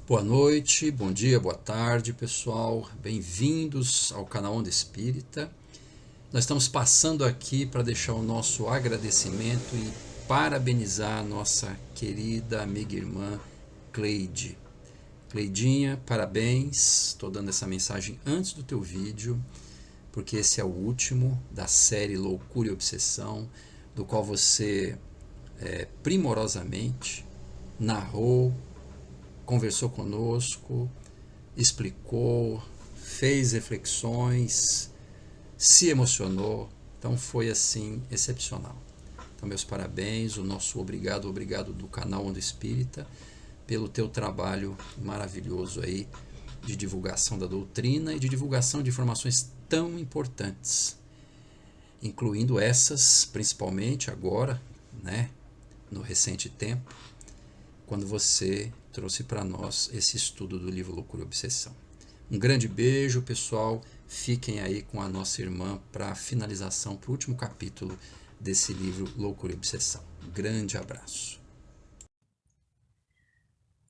Boa noite, bom dia, boa tarde, pessoal. Bem-vindos ao canal Onda Espírita. Nós estamos passando aqui para deixar o nosso agradecimento e parabenizar a nossa querida amiga e irmã Cleide. Cleidinha, parabéns. Estou dando essa mensagem antes do teu vídeo, porque esse é o último da série Loucura e Obsessão, do qual você primorosamente narrou, conversou conosco, explicou, fez reflexões, se emocionou. Então foi assim excepcional. Então meus parabéns, o nosso obrigado do canal Onda Espírita pelo teu trabalho maravilhoso aí de divulgação da doutrina e de divulgação de informações tão importantes, incluindo essas principalmente agora, no recente tempo, quando você trouxe para nós esse estudo do livro Loucura e Obsessão. Um grande beijo, pessoal. Fiquem aí com a nossa irmã para a finalização, para o último capítulo desse livro Loucura e Obsessão. Um grande abraço.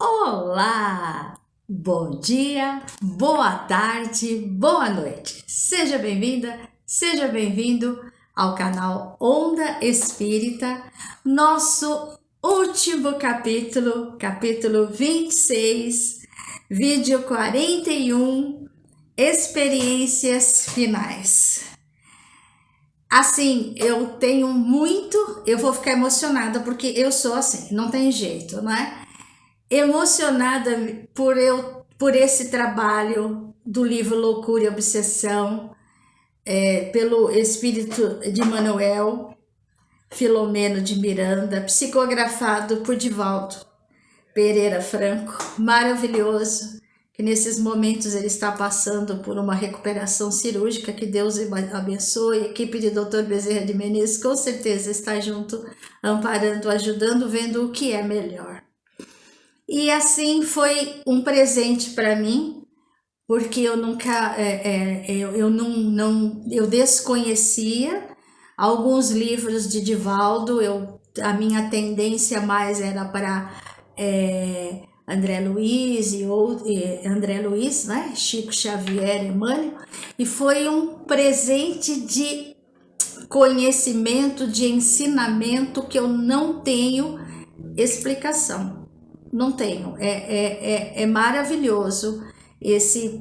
Olá! Bom dia, boa tarde, boa noite. Seja bem-vinda, seja bem-vindo ao canal Onda Espírita, nosso último capítulo, capítulo 26, vídeo 41, experiências finais. Assim, eu vou ficar emocionada porque eu sou assim, não tem jeito, né? Emocionada por esse trabalho do livro Loucura e Obsessão, pelo espírito de Manuel Filomeno de Miranda, psicografado por Divaldo Pereira Franco, maravilhoso, que nesses momentos ele está passando por uma recuperação cirúrgica, que Deus abençoe. A equipe de Dr. Bezerra de Menezes com certeza está junto, amparando, ajudando, vendo o que é melhor. E assim foi um presente para mim, porque eu nunca, eu desconhecia alguns livros de Divaldo. A minha tendência mais era para André Luiz André Luiz, né? Chico Xavier, Emmanuel, e foi um presente de conhecimento, de ensinamento que eu não tenho explicação. Não tenho. É maravilhoso esse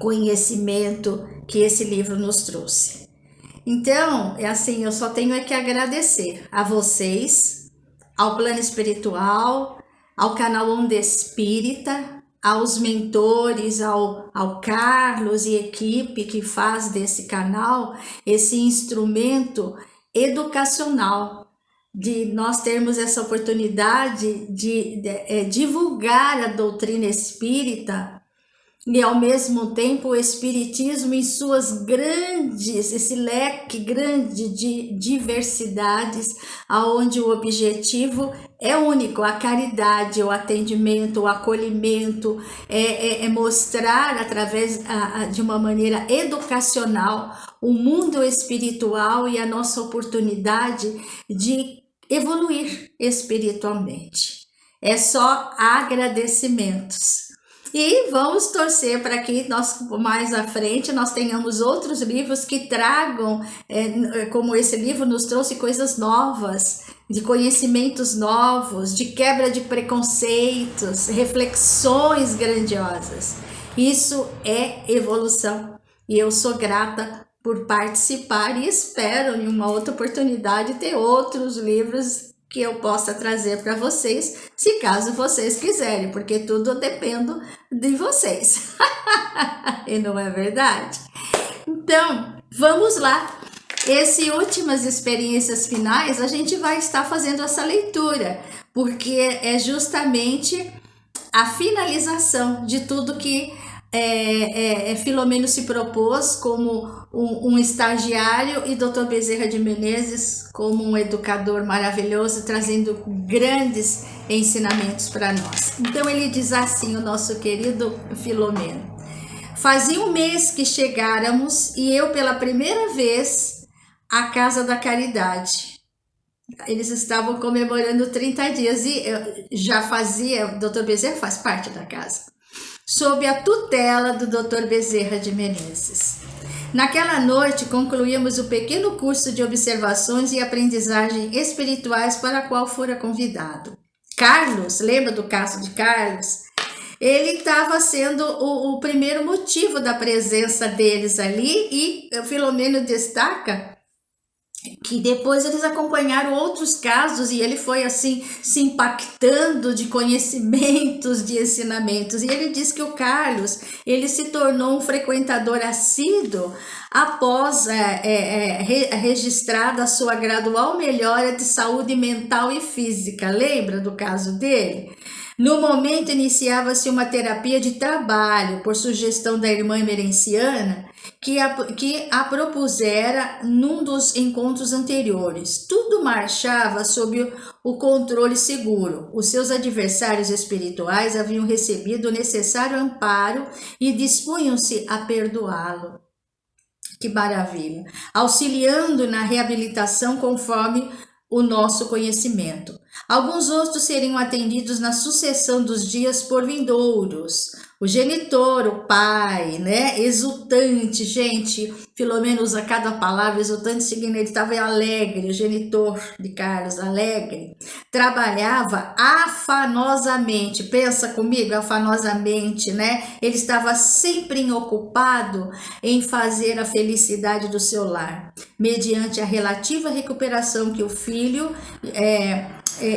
conhecimento que esse livro nos trouxe. Então, assim, eu só tenho que agradecer a vocês, ao plano espiritual, ao canal Onda Espírita, aos mentores, ao Carlos e equipe que faz desse canal esse instrumento educacional, de nós termos essa oportunidade de divulgar a doutrina espírita e ao mesmo tempo o espiritismo em suas esse leque grande de diversidades, aonde o objetivo é único: a caridade, o atendimento, o acolhimento, mostrar através de uma maneira educacional o mundo espiritual e a nossa oportunidade de evoluir espiritualmente. É só agradecimentos. E vamos torcer para que nós, mais à frente, nós tenhamos outros livros que tragam, como esse livro nos trouxe, coisas novas, de conhecimentos novos, de quebra de preconceitos, reflexões grandiosas. Isso é evolução. E eu sou grata por participar e espero, em uma outra oportunidade, ter outros livros que eu possa trazer para vocês, se caso vocês quiserem, porque tudo depende de vocês. E não é verdade? Então, vamos lá. Esse últimas experiências finais, a gente vai estar fazendo essa leitura, porque é justamente a finalização de tudo que Filomeno se propôs como um estagiário, e Dr. Bezerra de Menezes como um educador maravilhoso, trazendo grandes ensinamentos para nós. Então ele diz assim, o nosso querido Filomeno: fazia um mês que chegáramos e eu pela primeira vez à Casa da Caridade. eles estavam comemorando 30 dias e já fazia, o Dr. Bezerra faz parte da casa, sob a tutela do Dr. Bezerra de Menezes. Naquela noite, concluímos o pequeno curso de observações e aprendizagem espirituais para a qual fora convidado. Carlos, lembra do caso de Carlos? Ele estava sendo o primeiro motivo da presença deles ali, e o Filomeno destaca que depois eles acompanharam outros casos e ele foi assim se impactando de conhecimentos, de ensinamentos, e ele diz que o Carlos, ele se tornou um frequentador assíduo após registrada a sua gradual melhora de saúde mental e física. Lembra do caso dele? No momento, iniciava-se uma terapia de trabalho, por sugestão da irmã emerenciana, que a propusera num dos encontros anteriores. Tudo marchava sob o controle seguro. Os seus adversários espirituais haviam recebido o necessário amparo e dispunham-se a perdoá-lo. Que maravilha! Auxiliando na reabilitação conforme o nosso conhecimento. Alguns outros seriam atendidos na sucessão dos dias por vindouros. O genitor, o pai, né? Exultante, gente. Filomeno usa cada palavra, exultante, seguindo, ele estava alegre, o genitor de Carlos, alegre. Trabalhava afanosamente, pensa comigo, afanosamente, né? Ele estava sempre ocupado em fazer a felicidade do seu lar, mediante a relativa recuperação que o filho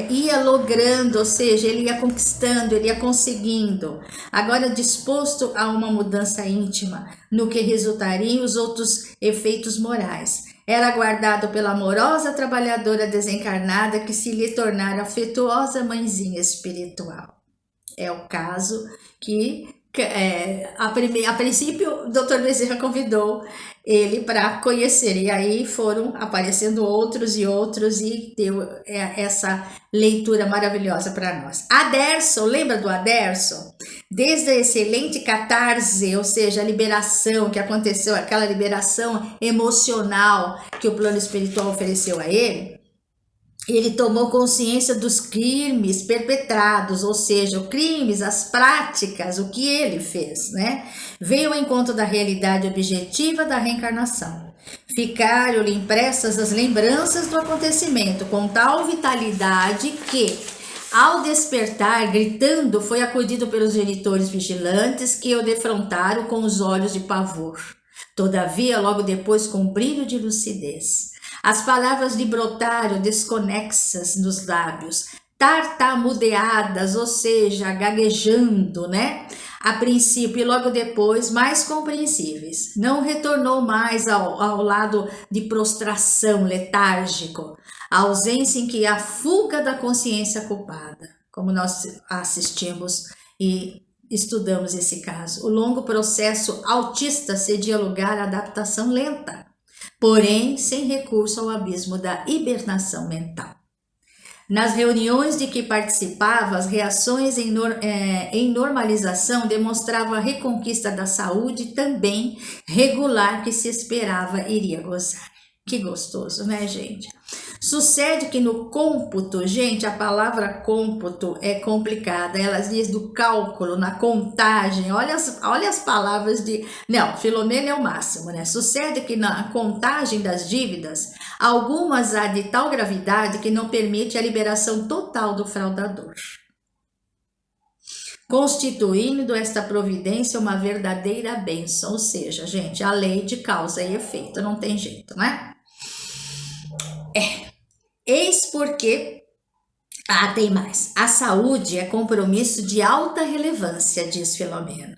ia logrando, ou seja, ele ia conquistando, ele ia conseguindo, agora disposto a uma mudança íntima, no que resultariam os outros efeitos morais. Era aguardado pela amorosa trabalhadora desencarnada que se lhe tornara afetuosa mãezinha espiritual. É o caso que a princípio o Dr. Bezerra convidou ele para conhecer, e aí foram aparecendo outros e outros, e deu essa leitura maravilhosa para nós. Aderson, lembra do Aderson? Desde a excelente catarse, ou seja, a liberação que aconteceu, aquela liberação emocional que o plano espiritual ofereceu a ele, ele tomou consciência dos crimes perpetrados, ou seja, os crimes, as práticas, o que ele fez, né? Veio ao encontro da realidade objetiva da reencarnação. Ficaram-lhe impressas as lembranças do acontecimento com tal vitalidade que, ao despertar, gritando, foi acudido pelos genitores vigilantes que o defrontaram com os olhos de pavor. Todavia, logo depois, com brilho de lucidez. As palavras lhe brotaram desconexas nos lábios, tartamudeadas, ou seja, gaguejando, né? A princípio e logo depois mais compreensíveis. Não retornou mais ao lado de prostração letárgico, a ausência em que a fuga da consciência culpada, como nós assistimos e estudamos esse caso. O longo processo autista cedia lugar à adaptação lenta, porém sem recurso ao abismo da hibernação mental. Nas reuniões de que participava, as reações em normalização demonstravam a reconquista da saúde também regular que se esperava iria gozar. Que gostoso, né, gente? Sucede que no cômputo, gente, a palavra cômputo é complicada, ela diz do cálculo, na contagem, olha as palavras de... Não, Filomeno é o máximo, né? Sucede que na contagem das dívidas, algumas há de tal gravidade que não permite a liberação total do fraudador, constituindo esta providência uma verdadeira bênção, ou seja, gente, a lei de causa e efeito, não tem jeito, né? Eis porque, tem mais, a saúde é compromisso de alta relevância, diz Filomeno,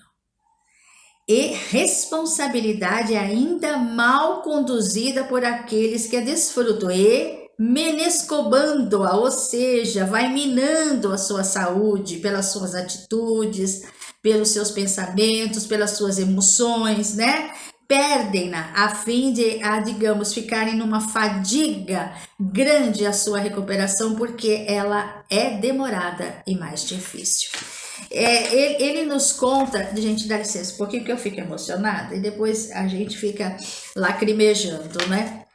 e responsabilidade ainda mal conduzida por aqueles que a desfrutam e menescobando-a, ou seja, vai minando a sua saúde pelas suas atitudes, pelos seus pensamentos, pelas suas emoções, né? Perdem-na a fim de, digamos, ficarem numa fadiga grande a sua recuperação, porque ela é demorada e mais difícil. Ele nos conta, gente, dá licença um pouquinho que eu fico emocionada e depois a gente fica lacrimejando, né?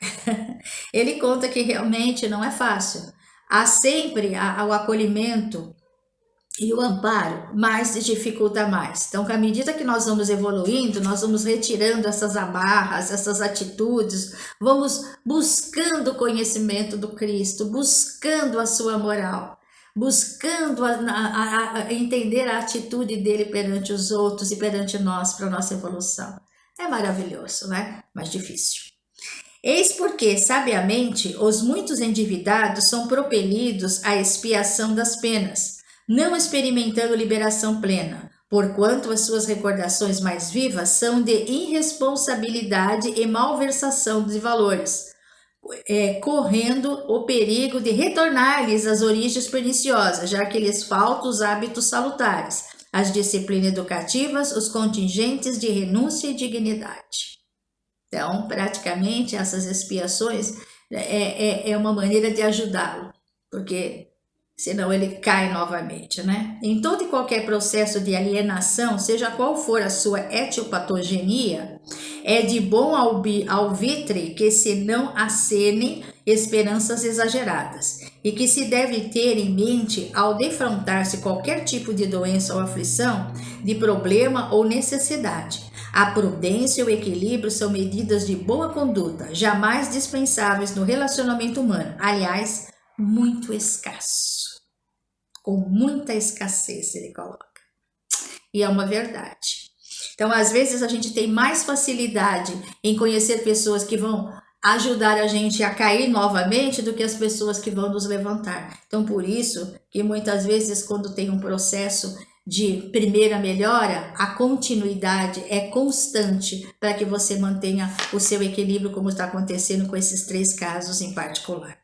Ele conta que realmente não é fácil. Há sempre o acolhimento e o amparo, mas dificulta mais. Então, à medida que nós vamos evoluindo, nós vamos retirando essas amarras, essas atitudes, vamos buscando o conhecimento do Cristo, buscando a sua moral, buscando entender a atitude dele perante os outros e perante nós, para a nossa evolução. É maravilhoso, né? Mas difícil. Eis porque, sabiamente, os muitos endividados são propelidos à expiação das penas, não experimentando liberação plena, porquanto as suas recordações mais vivas são de irresponsabilidade e malversação de valores, correndo o perigo de retornar-lhes às origens perniciosas, já que lhes faltam os hábitos salutares, as disciplinas educativas, os contingentes de renúncia e dignidade. Então, praticamente, essas expiações é uma maneira de ajudá-lo, porque senão ele cai novamente, né? Em todo e qualquer processo de alienação, seja qual for a sua etiopatogenia, é de bom alvitre que se não acenem esperanças exageradas, e que se deve ter em mente ao defrontar-se qualquer tipo de doença ou aflição, de problema ou necessidade. A prudência e o equilíbrio são medidas de boa conduta, jamais dispensáveis no relacionamento humano, aliás, muito escasso. Com muita escassez, ele coloca. E é uma verdade. Então, às vezes, a gente tem mais facilidade em conhecer pessoas que vão ajudar a gente a cair novamente do que as pessoas que vão nos levantar. Então, por isso que muitas vezes, quando tem um processo de primeira melhora, a continuidade é constante para que você mantenha o seu equilíbrio, como está acontecendo com esses 3 casos em particular.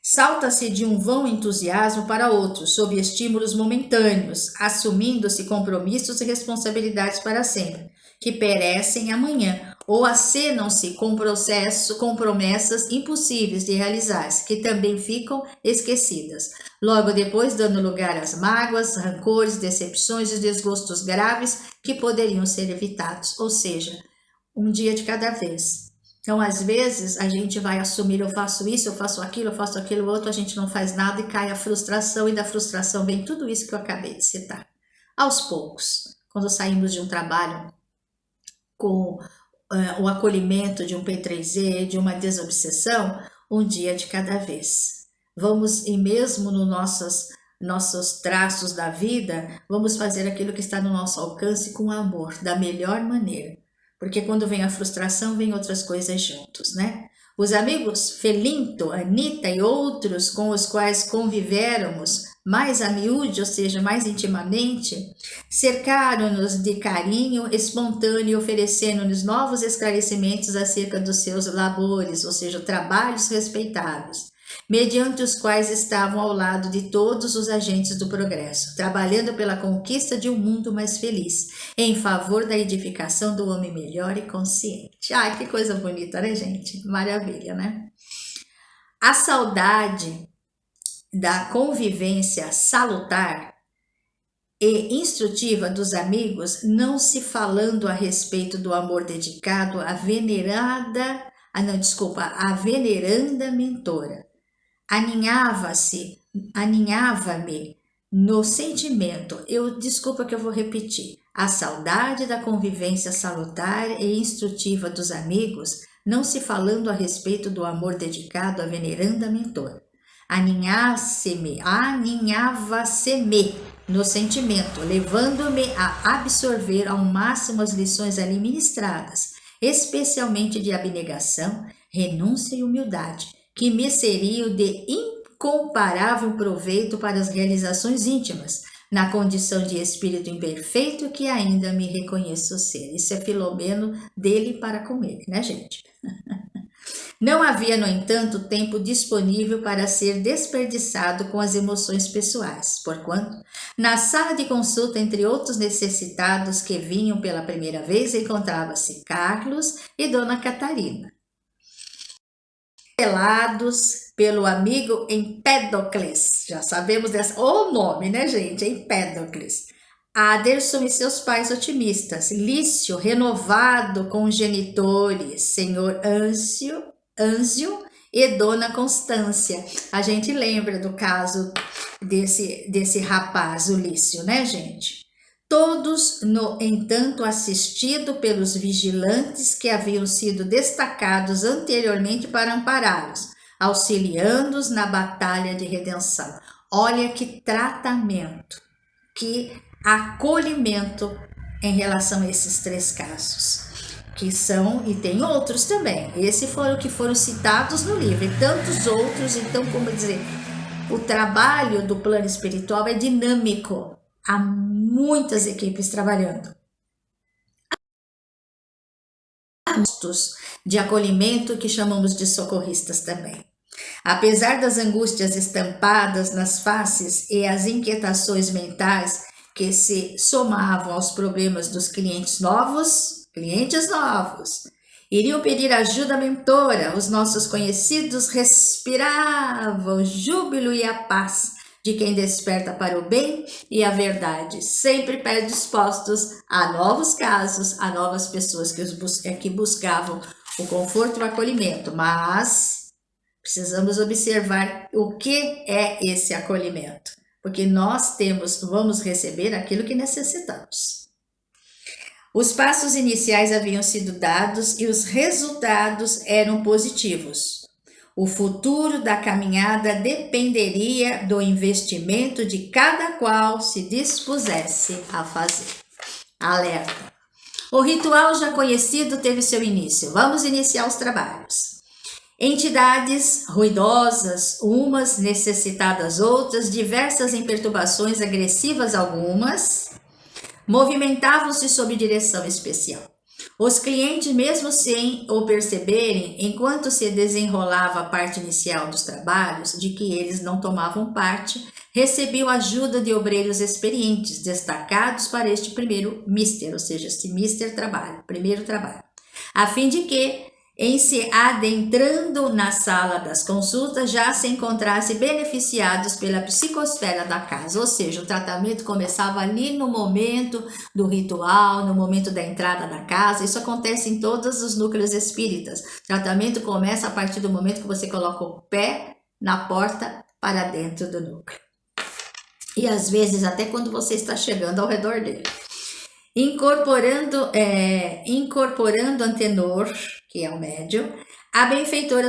Salta-se de um vão entusiasmo para outro, sob estímulos momentâneos, assumindo-se compromissos e responsabilidades para sempre, que perecem amanhã, ou acenam-se com promessas impossíveis de realizar-se, que também ficam esquecidas, logo depois dando lugar às mágoas, rancores, decepções e desgostos graves que poderiam ser evitados, ou seja, um dia de cada vez. Então, às vezes, a gente vai assumir, eu faço isso, eu faço aquilo outro, a gente não faz nada e cai a frustração, e da frustração vem tudo isso que eu acabei de citar. Aos poucos, quando saímos de um trabalho com o acolhimento de um P3E, de uma desobsessão, um dia de cada vez. Vamos, e mesmo nos nossos traços da vida, vamos fazer aquilo que está no nosso alcance com amor, da melhor maneira. Porque quando vem a frustração, vem outras coisas juntos, né? Os amigos Felinto, Anitta e outros com os quais convivéramos mais a miúde, ou seja, mais intimamente, cercaram-nos de carinho espontâneo, oferecendo-nos novos esclarecimentos acerca dos seus labores, ou seja, trabalhos respeitáveis, mediante os quais estavam ao lado de todos os agentes do progresso, trabalhando pela conquista de um mundo mais feliz, em favor da edificação do homem melhor e consciente. Ai, que coisa bonita, né, gente? Maravilha, né? A saudade da convivência salutar e instrutiva dos amigos, não se falando a respeito do amor dedicado à a veneranda mentora. Aninhava-me no sentimento, desculpa que eu vou repetir, a saudade da convivência salutar e instrutiva dos amigos, não se falando a respeito do amor dedicado à veneranda mentora. Aninhava-se-me no sentimento, levando-me a absorver ao máximo as lições ali ministradas, especialmente de abnegação, renúncia e humildade, que me seriam de incomparável proveito para as realizações íntimas, na condição de espírito imperfeito que ainda me reconheço ser. Isso é Filomeno dele para com ele, né, gente? Não havia, no entanto, tempo disponível para ser desperdiçado com as emoções pessoais, porquanto, na sala de consulta, entre outros necessitados que vinham pela primeira vez, encontrava-se Carlos e Dona Catarina, revelados pelo amigo Empédocles. Já sabemos o nome, né, gente? Empédocles. Aderson e seus pais otimistas, Lício renovado com os genitores, senhor Âncio Ânzio e Dona Constância. A gente lembra do caso desse rapaz, Ulício, né, gente? Todos, no entanto, assistidos pelos vigilantes que haviam sido destacados anteriormente para ampará-los, auxiliando-os na batalha de redenção. Olha que tratamento, que acolhimento em relação a esses 3 casos, que são, e tem outros também, esses foram que foram citados no livro, e tantos outros. Então, como dizer, o trabalho do plano espiritual é dinâmico, há muitas equipes trabalhando. Há postos de acolhimento que chamamos de socorristas também. Apesar das angústias estampadas nas faces e as inquietações mentais que se somavam aos problemas dos clientes novos, iriam pedir ajuda mentora, os nossos conhecidos respiravam o júbilo e a paz de quem desperta para o bem e a verdade, sempre predispostos a novos casos, a novas pessoas que buscavam o conforto e o acolhimento, mas precisamos observar o que é esse acolhimento, porque nós vamos receber aquilo que necessitamos. Os passos iniciais haviam sido dados e os resultados eram positivos. O futuro da caminhada dependeria do investimento de cada qual se dispusesse a fazer. Alerta! O ritual já conhecido teve seu início. Vamos iniciar os trabalhos. Entidades ruidosas, umas necessitadas outras, diversas em perturbações agressivas algumas, movimentavam-se sob direção especial. Os clientes, mesmo sem o perceberem, enquanto se desenrolava a parte inicial dos trabalhos, de que eles não tomavam parte, recebiam ajuda de obreiros experientes, destacados para este primeiro mister, ou seja, este primeiro trabalho, a fim de que, em se adentrando na sala das consultas, já se encontrassem beneficiados pela psicosfera da casa, ou seja, o tratamento começava ali no momento do ritual, no momento da entrada da casa. Isso acontece em todos os núcleos espíritas. O tratamento começa a partir do momento que você coloca o pé na porta para dentro do núcleo. E às vezes até quando você está chegando ao redor dele. Incorporando Antenor, que é o médium, a benfeitora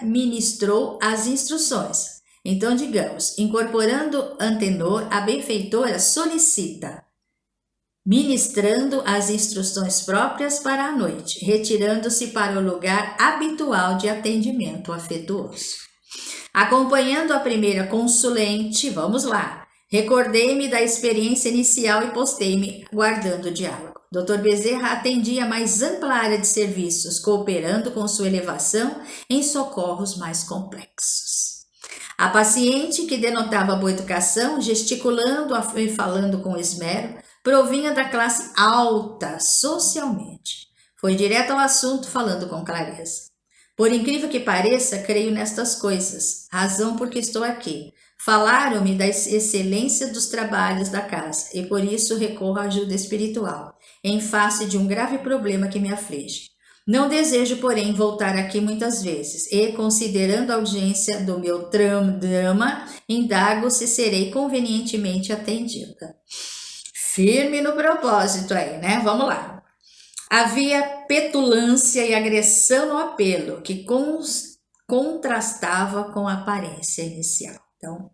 ministrou as instruções. Então, digamos, incorporando Antenor, a benfeitora solicita, ministrando as instruções próprias para a noite, retirando-se para o lugar habitual de atendimento afetuoso. Acompanhando a primeira consulente, vamos lá, recordei-me da experiência inicial e postei-me guardando o diálogo. Dr. Bezerra atendia a mais ampla área de serviços, cooperando com sua elevação em socorros mais complexos. A paciente, que denotava boa educação, gesticulando e falando com esmero, provinha da classe alta socialmente. Foi direto ao assunto, falando com clareza. Por incrível que pareça, creio nestas coisas, razão porque estou aqui. Falaram-me da excelência dos trabalhos da casa e por isso recorro à ajuda espiritual, em face de um grave problema que me aflige. Não desejo, porém, voltar aqui muitas vezes e, considerando a audiência do meu drama, indago se serei convenientemente atendida. Firme no propósito aí, né? Vamos lá. Havia petulância e agressão no apelo, que contrastava com a aparência inicial. Então,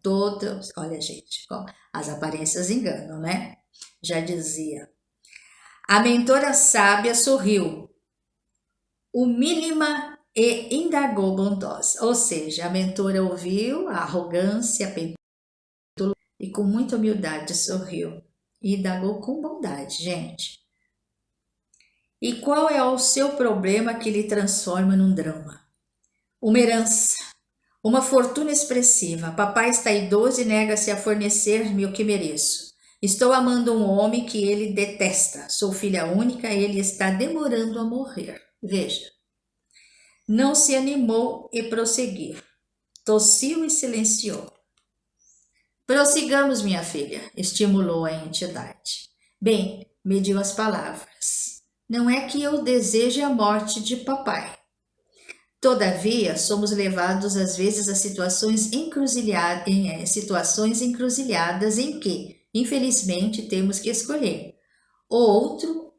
olha gente, as aparências enganam, né? Já dizia. A mentora sábia sorriu, humílima e indagou bondosa. Ou seja, a mentora ouviu a arrogância, a petulância e com muita humildade sorriu e indagou com bondade, gente. E qual é o seu problema que lhe transforma num drama? Uma herança. Uma fortuna expressiva. Papai está idoso e nega-se a fornecer-me o que mereço. Estou amando um homem que ele detesta. Sou filha única e ele está demorando a morrer. Veja. Não se animou e prosseguiu. Tossiu e silenciou. Prossigamos, minha filha, estimulou a entidade. Bem, mediu as palavras. Não é que eu deseje a morte de papai. Todavia, somos levados às vezes a situações encruzilhadas em que, infelizmente, temos que escolher o outro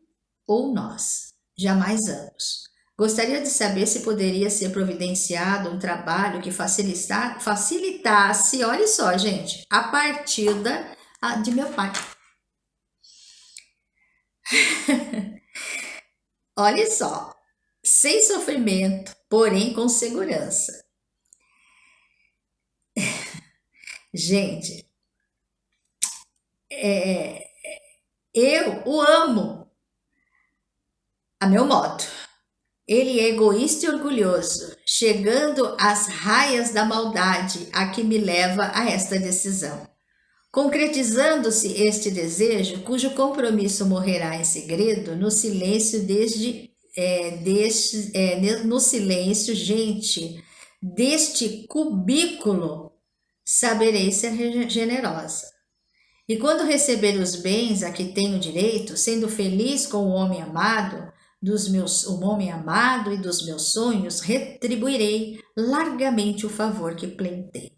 ou nós, jamais ambos. Gostaria de saber se poderia ser providenciado um trabalho que facilitasse, olha só, gente, a partida de meu pai. Olha só, sem sofrimento, porém com segurança. Gente, eu o amo a meu modo. Ele é egoísta e orgulhoso, chegando às raias da maldade a que me leva a esta decisão. Concretizando-se este desejo, cujo compromisso morrerá em segredo, no silêncio no silêncio, gente, deste cubículo, saberei ser generosa. E quando receber os bens a que tenho direito, sendo feliz com o homem amado, o homem amado e dos meus sonhos, retribuirei largamente o favor que pleiteio.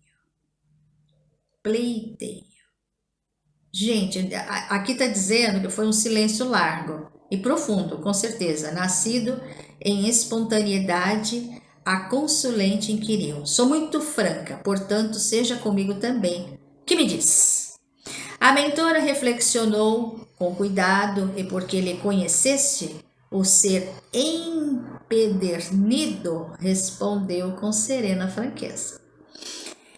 Gente, aqui está dizendo que foi um silêncio largo e profundo, com certeza, nascido em espontaneidade, a consulente inquiriu. Sou muito franca, portanto, seja comigo também. Que me diz? A mentora reflexionou com cuidado e porque lhe conhecesse o ser empedernido, respondeu com serena franqueza.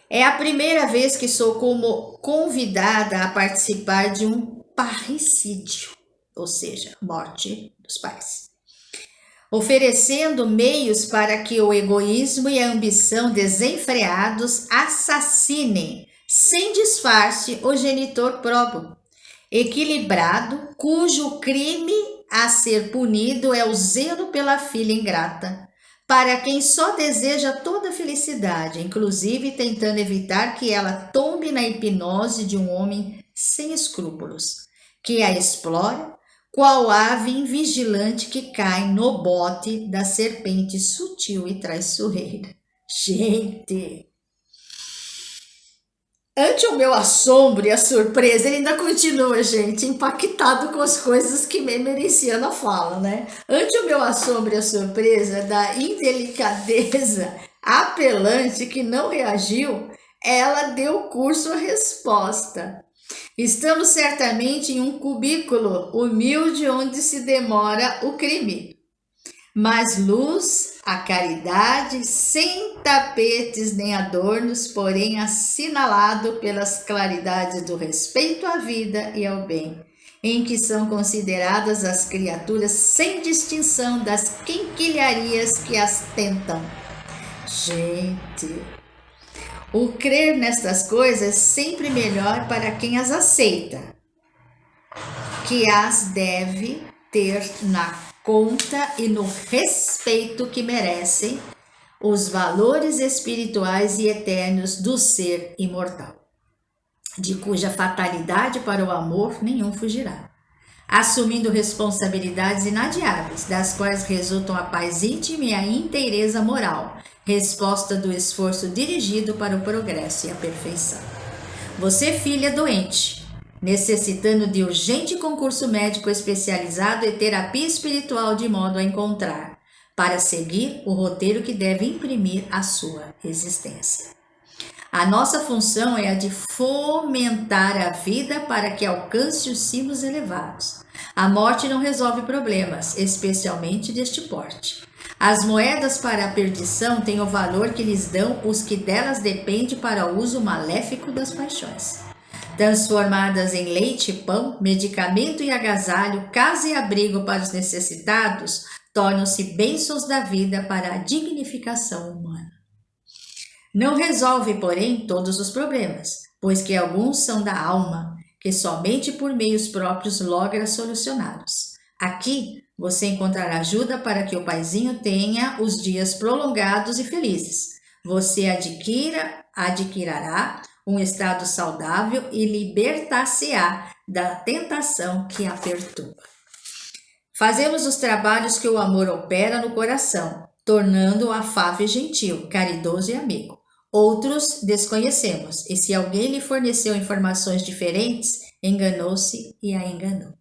É a primeira vez que sou como convidada a participar de um parricídio, ou seja, morte dos pais, oferecendo meios para que o egoísmo e a ambição desenfreados assassinem, sem disfarce, o genitor próprio, equilibrado, cujo crime a ser punido é o zelo pela filha ingrata, para quem só deseja toda felicidade, inclusive tentando evitar que ela tombe na hipnose de um homem sem escrúpulos, que a explora, qual ave invigilante que cai no bote da serpente sutil e traiçoeira. Gente! Ante o meu assombro e a surpresa, ele ainda continua, gente, impactado com as coisas que Memericiana fala, né? Ante o meu assombro e a surpresa da indelicadeza apelante que não reagiu, ela deu curso à resposta. Estamos certamente em um cubículo humilde onde se demora o crime. Mas luz, a caridade, sem tapetes nem adornos, porém assinalado pelas claridades do respeito à vida e ao bem, em que são consideradas as criaturas sem distinção das quinquilharias que as tentam. Gente, o crer nestas coisas é sempre melhor para quem as aceita, que as deve ter na conta e no respeito que merecem os valores espirituais e eternos do ser imortal, de cuja fatalidade para o amor nenhum fugirá, assumindo responsabilidades inadiáveis, das quais resultam a paz íntima e a inteireza moral, resposta do esforço dirigido para o progresso e a perfeição. Você, filha doente, necessitando de urgente concurso médico especializado e terapia espiritual de modo a encontrar, para seguir o roteiro que deve imprimir a sua existência. A nossa função é a de fomentar a vida para que alcance os cimos elevados. A morte não resolve problemas, especialmente deste porte. As moedas para a perdição têm o valor que lhes dão os que delas dependem para o uso maléfico das paixões. Transformadas em leite, pão, medicamento e agasalho, casa e abrigo para os necessitados, tornam-se bênçãos da vida para a dignificação humana. Não resolve, porém, todos os problemas, pois que alguns são da alma, que somente por meios próprios logra solucioná-los. Aqui você encontrará ajuda para que o paizinho tenha os dias prolongados e felizes. Você adquirará um estado saudável e libertar-se-á da tentação que a perturba. Fazemos os trabalhos que o amor opera no coração, tornando-o afável e gentil, caridoso e amigo. Outros desconhecemos, e se alguém lhe forneceu informações diferentes, enganou-se e a enganou.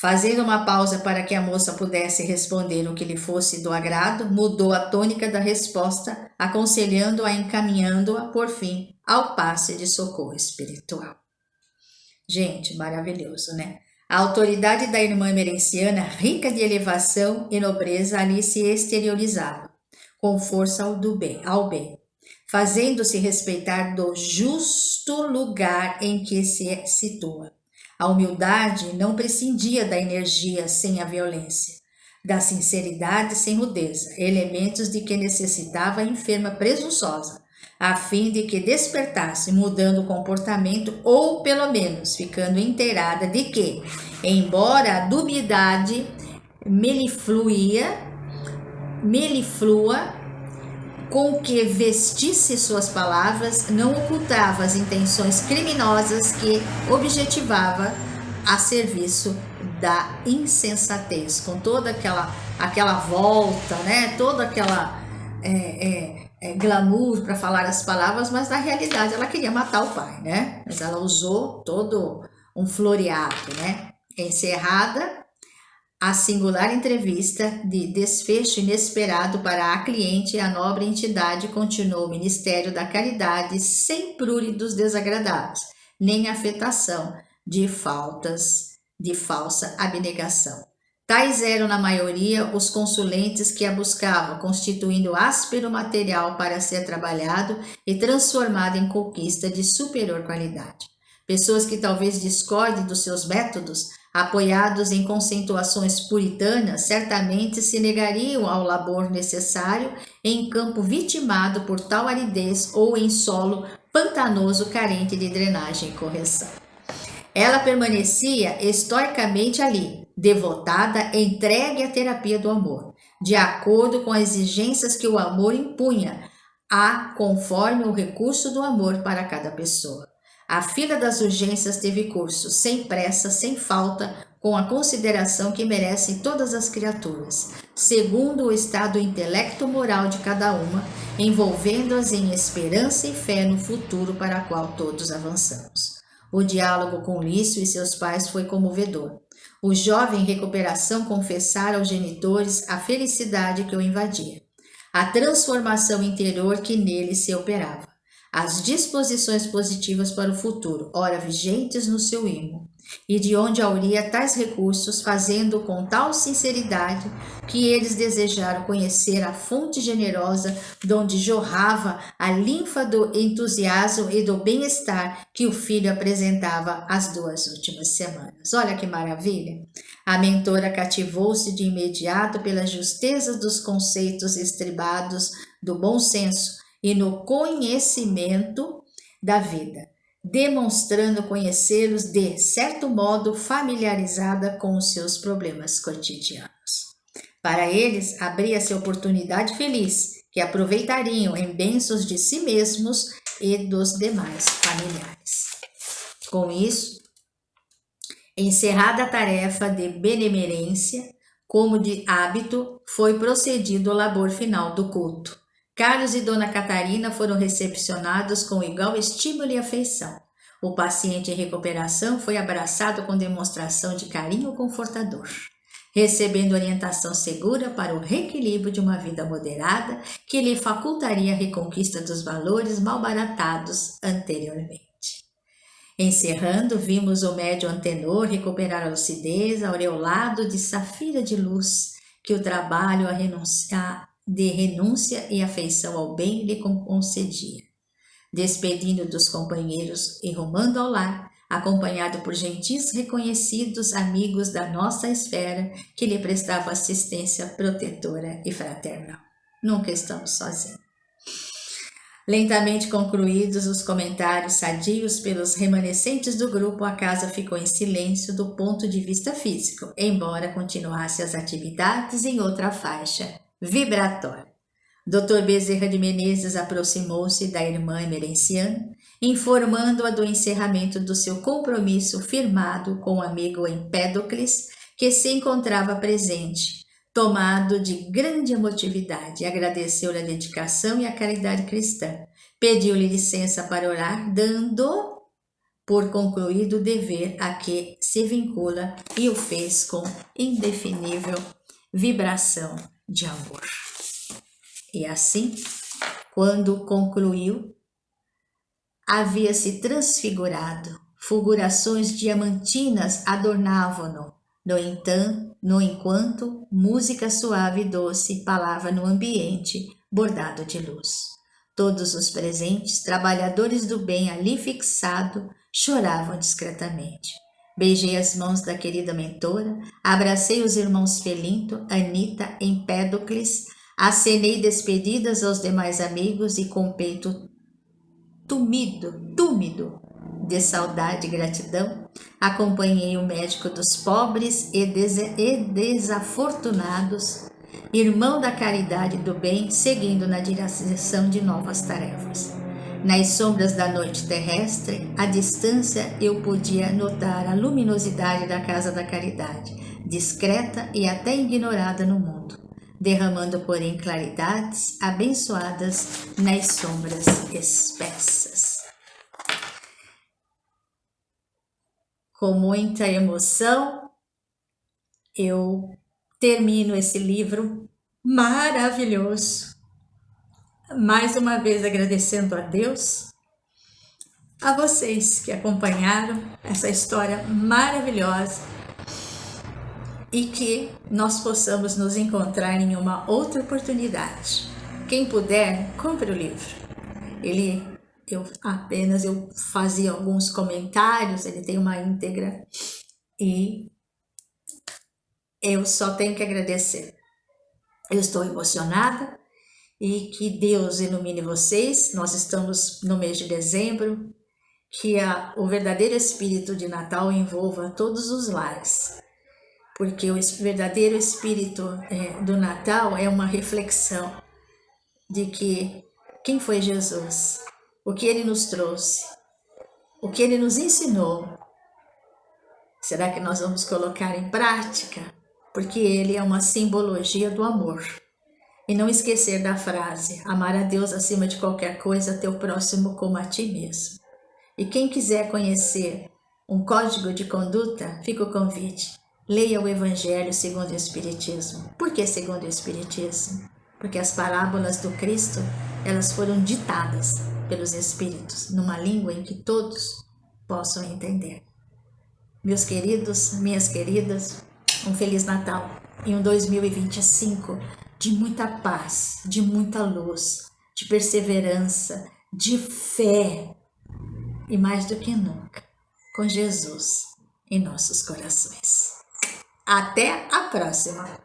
Fazendo uma pausa para que a moça pudesse responder o que lhe fosse do agrado, mudou a tônica da resposta, aconselhando-a, encaminhando-a, por fim, ao passe de socorro espiritual. Gente, maravilhoso, né? A autoridade da irmã emerenciana, rica de elevação e nobreza, ali se exteriorizava, com força ao bem, fazendo-se respeitar do justo lugar em que se situa. A humildade não prescindia da energia sem a violência, da sinceridade sem rudeza, elementos de que necessitava a enferma presunçosa, a fim de que despertasse, mudando o comportamento ou, pelo menos, ficando inteirada de que, embora a dubiedade meliflua com que vestisse suas palavras, não ocultava as intenções criminosas que objetivava a serviço da insensatez, com toda aquela volta, né? Toda aquela glamour para falar as palavras, mas na realidade ela queria matar o pai, né? Mas ela usou todo um floreado, né? Encerrada a singular entrevista de desfecho inesperado para a cliente, a nobre entidade continuou o ministério da caridade sem pruridos desagradáveis, nem afetação de falsa abnegação. Tais eram, na maioria, os consulentes que a buscavam, constituindo áspero material para ser trabalhado e transformado em conquista de superior qualidade. Pessoas que talvez discordem dos seus métodos, apoiados em conceituações puritanas, certamente se negariam ao labor necessário em campo vitimado por tal aridez ou em solo pantanoso carente de drenagem e correção. Ela permanecia estoicamente ali, devotada, entregue à terapia do amor, de acordo com as exigências que o amor impunha, conforme o recurso do amor para cada pessoa. A fila das urgências teve curso, sem pressa, sem falta, com a consideração que merecem todas as criaturas, segundo o estado intelecto-moral de cada uma, envolvendo-as em esperança e fé no futuro para o qual todos avançamos. O diálogo com Lício e seus pais foi comovedor. O jovem em recuperação confessara aos genitores a felicidade que o invadia, a transformação interior que nele se operava, as disposições positivas para o futuro, ora vigentes no seu imo, e de onde auria tais recursos, fazendo com tal sinceridade que eles desejaram conhecer a fonte generosa de onde jorrava a linfa do entusiasmo e do bem-estar que o filho apresentava as 2 últimas semanas. Olha que maravilha! A mentora cativou-se de imediato pela justeza dos conceitos estribados do bom senso e no conhecimento da vida, demonstrando conhecê-los de certo modo familiarizada com os seus problemas cotidianos. Para eles, abria-se oportunidade feliz, que aproveitariam em bênçãos de si mesmos e dos demais familiares. Com isso, encerrada a tarefa de benemerência, como de hábito, foi procedido ao labor final do culto. Carlos e Dona Catarina foram recepcionados com igual estímulo e afeição. O paciente em recuperação foi abraçado com demonstração de carinho confortador, recebendo orientação segura para o reequilíbrio de uma vida moderada que lhe facultaria a reconquista dos valores malbaratados anteriormente. Encerrando, vimos o médium antenor recuperar a lucidez, aureolado de safira de luz, que o trabalho de renúncia e afeição ao bem lhe concedia. Despedindo dos companheiros e rumando ao lar, acompanhado por gentis reconhecidos amigos da nossa esfera que lhe prestavam assistência protetora e fraternal. Nunca estamos sozinhos. Lentamente concluídos os comentários sadios pelos remanescentes do grupo, a casa ficou em silêncio do ponto de vista físico, embora continuasse as atividades em outra faixa vibratória. Dr. Bezerra de Menezes aproximou-se da irmã emerenciana, informando-a do encerramento do seu compromisso firmado com o amigo Empédocles, que se encontrava presente, tomado de grande emotividade, agradeceu-lhe a dedicação e a caridade cristã. Pediu-lhe licença para orar, dando por concluído o dever a que se vincula e o fez com indefinível vibração de amor. E assim, quando concluiu, havia-se transfigurado, fulgurações diamantinas adornavam-no. No enquanto, música suave e doce palava no ambiente bordado de luz. Todos os presentes, trabalhadores do bem ali fixado, choravam discretamente. Beijei as mãos da querida mentora, abracei os irmãos Felinto, Anita, Empédocles, acenei despedidas aos demais amigos e com o peito túmido de saudade e gratidão, acompanhei o médico dos pobres e desafortunados, irmão da caridade e do bem, seguindo na direção de novas tarefas. Nas sombras da noite terrestre, à distância eu podia notar a luminosidade da Casa da Caridade, discreta e até ignorada no mundo, derramando, porém, claridades abençoadas nas sombras espessas. Com muita emoção, eu termino esse livro maravilhoso, mais uma vez agradecendo a Deus, a vocês que acompanharam essa história maravilhosa e que nós possamos nos encontrar em uma outra oportunidade. Quem puder, compre o livro. Eu fazia alguns comentários, ele tem uma íntegra e eu só tenho que agradecer. Eu estou emocionada e que Deus ilumine vocês. Nós estamos no mês de dezembro, que o verdadeiro espírito de Natal envolva todos os lares, porque o verdadeiro espírito do Natal é uma reflexão de que quem foi Jesus, o que ele nos trouxe, o que ele nos ensinou. Será que nós vamos colocar em prática? Porque ele é uma simbologia do amor. E não esquecer da frase, amar a Deus acima de qualquer coisa, teu próximo como a ti mesmo. E quem quiser conhecer um código de conduta, fica o convite. Leia o Evangelho segundo o Espiritismo. Por que segundo o Espiritismo? Porque as parábolas do Cristo, elas foram ditadas pelos Espíritos, numa língua em que todos possam entender. Meus queridos, minhas queridas, um Feliz Natal e um 2025 de muita paz, de muita luz, de perseverança, de fé e mais do que nunca, com Jesus em nossos corações. Até a próxima!